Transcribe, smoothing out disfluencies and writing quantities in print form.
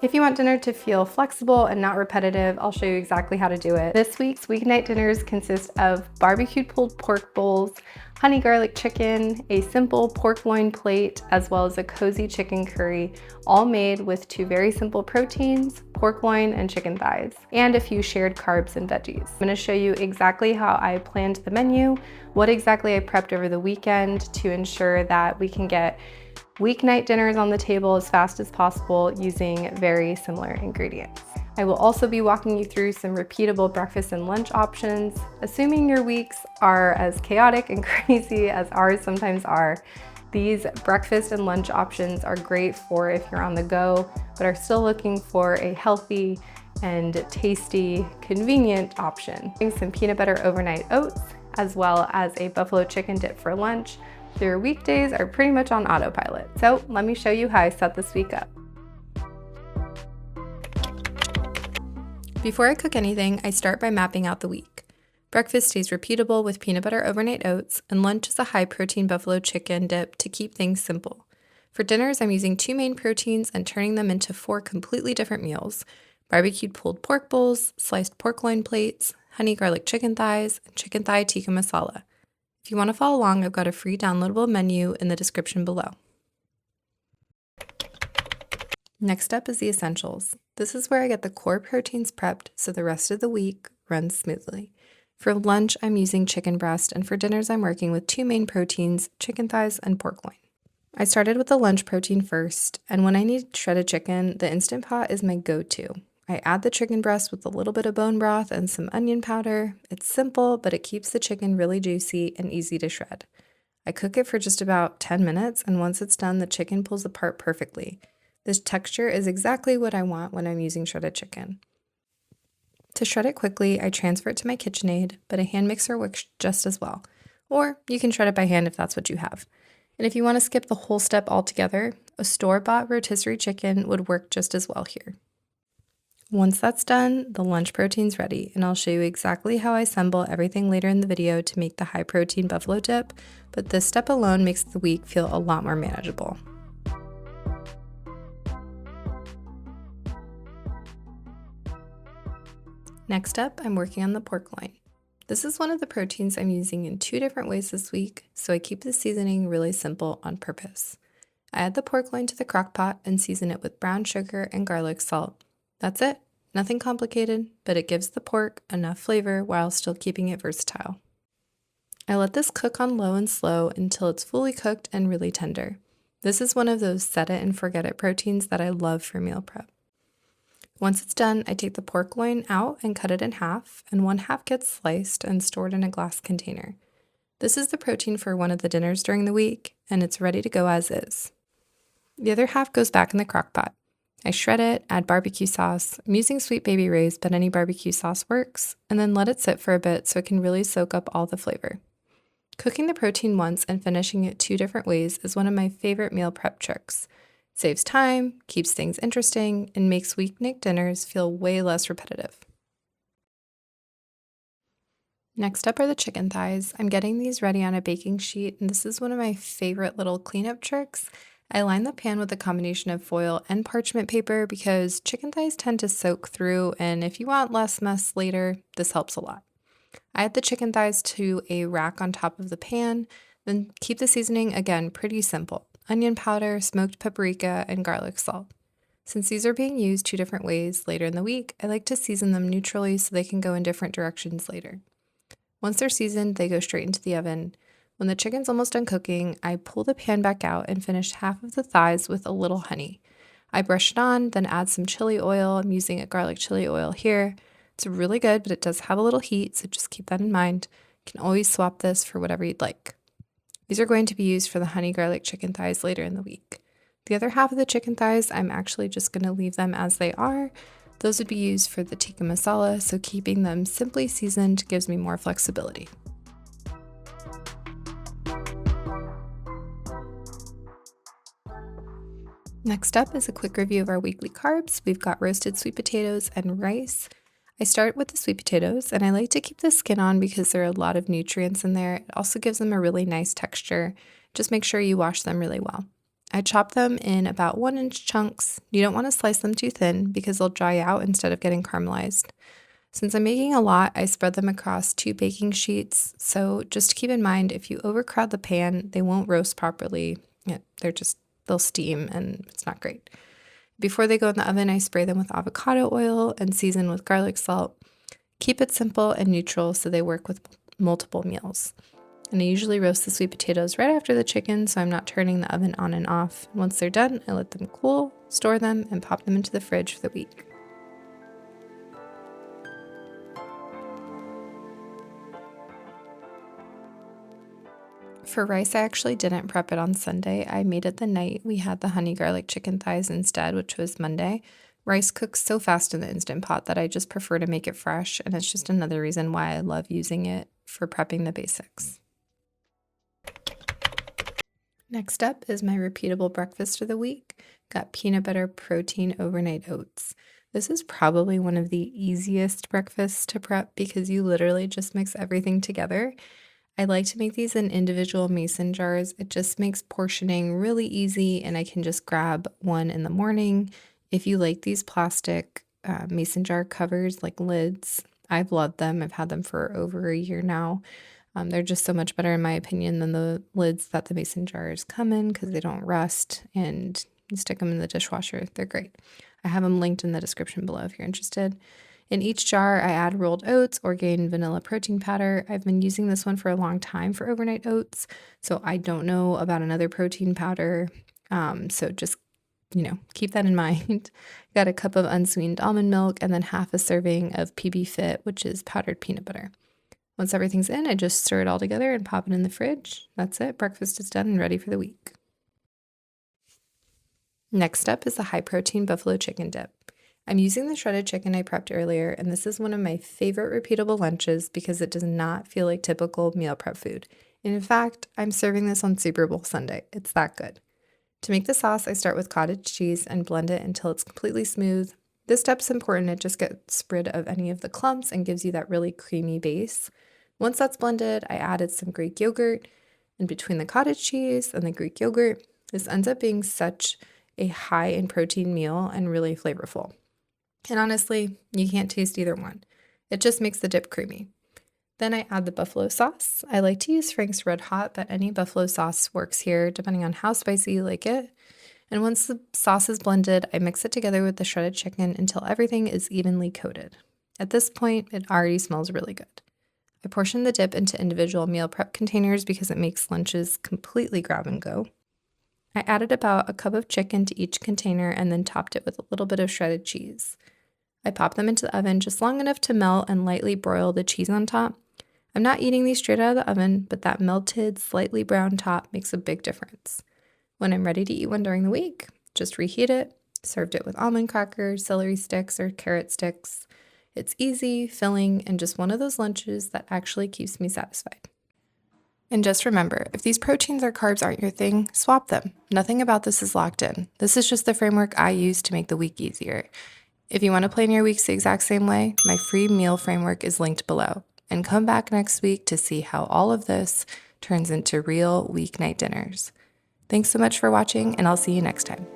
If you want dinner to feel flexible and not repetitive, I'll show you exactly how to do it. This week's weeknight dinners consist of barbecued pulled pork bowls, honey garlic chicken, a simple pork loin plate, as well as a cozy chicken curry, all made with two very simple proteins, pork loin and chicken thighs, and a few shared carbs and veggies. I'm gonna show you exactly how I planned the menu, what exactly I prepped over the weekend to ensure that we can get weeknight dinners on the table as fast as possible using very similar ingredients. I will also be walking you through some repeatable breakfast and lunch options. Assuming your weeks are as chaotic and crazy as ours sometimes are, these breakfast and lunch options are great for if you're on the go, but are still looking for a healthy and tasty, convenient option. Some peanut butter overnight oats, as well as a buffalo chicken dip for lunch. So your weekdays are pretty much on autopilot. So let me show you how I set this week up. Before I cook anything, I start by mapping out the week. Breakfast stays repeatable with peanut butter overnight oats, and lunch is a high protein buffalo chicken dip to keep things simple. For dinners, I'm using two main proteins and turning them into 4 completely different meals: barbecued pulled pork bowls, sliced pork loin plates, honey garlic chicken thighs, and chicken thigh tikka masala. If you want to follow along, I've got a free downloadable menu in the description below. Next up is the essentials. This is where I get the core proteins prepped so the rest of the week runs smoothly. For lunch, I'm using chicken breast, and for dinners, I'm working with two main proteins, chicken thighs and pork loin. I started with the lunch protein first, and when I need shredded chicken, the Instant Pot is my go-to. I add the chicken breast with a little bit of bone broth and some onion powder. It's simple, but it keeps the chicken really juicy and easy to shred. I cook it for just about 10 minutes, and once it's done, the chicken pulls apart perfectly. This texture is exactly what I want when I'm using shredded chicken. To shred it quickly, I transfer it to my KitchenAid, but a hand mixer works just as well. Or you can shred it by hand if that's what you have. And if you want to skip the whole step altogether, a store-bought rotisserie chicken would work just as well here. Once that's done, the lunch protein's ready, and I'll show you exactly how I assemble everything later in the video to make the high protein buffalo dip, but this step alone makes the week feel a lot more manageable. Next up, I'm working on the pork loin. This is one of the proteins I'm using in 2 different ways this week, so I keep the seasoning really simple on purpose. I add the pork loin to the crock pot and season it with brown sugar and garlic salt. That's it. Nothing complicated, but it gives the pork enough flavor while still keeping it versatile. I let this cook on low and slow until it's fully cooked and really tender. This is one of those set it and forget it proteins that I love for meal prep. Once it's done, I take the pork loin out and cut it in half, and one half gets sliced and stored in a glass container. This is the protein for one of the dinners during the week, and it's ready to go as is. The other half goes back in the crock pot. I shred it, add barbecue sauce. I'm using Sweet Baby Ray's, but any barbecue sauce works, and then let it sit for a bit so it can really soak up all the flavor. Cooking the protein once and finishing it 2 different ways is one of my favorite meal prep tricks. It saves time, keeps things interesting, and makes weeknight dinners feel way less repetitive. Next up are the chicken thighs. I'm getting these ready on a baking sheet, and this is one of my favorite little cleanup tricks. I line the pan with a combination of foil and parchment paper because chicken thighs tend to soak through, and if you want less mess later, this helps a lot. I add the chicken thighs to a rack on top of the pan, then keep the seasoning, again, pretty simple: onion powder, smoked paprika, and garlic salt. Since these are being used 2 different ways later in the week, I like to season them neutrally so they can go in different directions later. Once they're seasoned, they go straight into the oven. When the chicken's almost done cooking, I pull the pan back out and finish half of the thighs with a little honey. I brush it on, then add some chili oil. I'm using a garlic chili oil here. It's really good, but it does have a little heat, so just keep that in mind. You can always swap this for whatever you'd like. These are going to be used for the honey garlic chicken thighs later in the week. The other half of the chicken thighs, I'm actually just going to leave them as they are. Those would be used for the tikka masala, so keeping them simply seasoned gives me more flexibility. Next up is a quick review of our weekly carbs. We've got roasted sweet potatoes and rice. I start with the sweet potatoes, and I like to keep the skin on because there are a lot of nutrients in there. It also gives them a really nice texture. Just make sure you wash them really well. I chop them in about 1-inch chunks. You don't want to slice them too thin because they'll dry out instead of getting caramelized. Since I'm making a lot, I spread them across 2 baking sheets. So just keep in mind, if you overcrowd the pan, they won't roast properly. They'll steam and it's not great. Before they go in the oven, I spray them with avocado oil and season with garlic salt. Keep it simple and neutral so they work with multiple meals. And I usually roast the sweet potatoes right after the chicken, so I'm not turning the oven on and off. Once they're done, I let them cool, store them, and pop them into the fridge for the week. For rice, I actually didn't prep it on Sunday. I made it the night we had the honey garlic chicken thighs instead, which was Monday. Rice cooks so fast in the Instant Pot that I just prefer to make it fresh, and it's just another reason why I love using it for prepping the basics. Next up is my repeatable breakfast of the week. Got peanut butter protein overnight oats. This is probably one of the easiest breakfasts to prep because you literally just mix everything together. I like to make these in individual mason jars. It just makes portioning really easy, and I can just grab one in the morning. If you like these plastic mason jar covers, like lids, I've loved them. I've had them for over a year now. They're just so much better, in my opinion, than the lids that the mason jars come in because they don't rust, and you stick them in the dishwasher. They're great. I have them linked in the description below if you're interested. In each jar, I add rolled oats or gain vanilla protein powder. I've been using this one for a long time for overnight oats, so I don't know about another protein powder. So just, keep that in mind. Got a cup of unsweetened almond milk and then half a serving of PB Fit, which is powdered peanut butter. Once everything's in, I just stir it all together and pop it in the fridge. That's it. Breakfast is done and ready for the week. Next up is the high-protein buffalo chicken dip. I'm using the shredded chicken I prepped earlier, and this is one of my favorite repeatable lunches because it does not feel like typical meal prep food. And in fact, I'm serving this on Super Bowl Sunday. It's that good. To make the sauce, I start with cottage cheese and blend it until it's completely smooth. This step's important. It just gets rid of any of the clumps and gives you that really creamy base. Once that's blended, I added some Greek yogurt, and between the cottage cheese and the Greek yogurt, this ends up being such a high in protein meal and really flavorful. And honestly, you can't taste either one. It just makes the dip creamy. Then I add the buffalo sauce. I like to use Frank's Red Hot, but any buffalo sauce works here depending on how spicy you like it. And once the sauce is blended, I mix it together with the shredded chicken until everything is evenly coated. At this point, it already smells really good. I portion the dip into individual meal prep containers because it makes lunches completely grab and go. I added about a cup of chicken to each container and then topped it with a little bit of shredded cheese. I pop them into the oven just long enough to melt and lightly broil the cheese on top. I'm not eating these straight out of the oven, but that melted, slightly brown top makes a big difference. When I'm ready to eat one during the week, just reheat it, served it with almond crackers, celery sticks, or carrot sticks. It's easy, filling, and just one of those lunches that actually keeps me satisfied. And just remember, if these proteins or carbs aren't your thing, swap them. Nothing about this is locked in. This is just the framework I use to make the week easier. If you want to plan your weeks the exact same way, my free meal framework is linked below. And come back next week to see how all of this turns into real weeknight dinners. Thanks so much for watching, and I'll see you next time.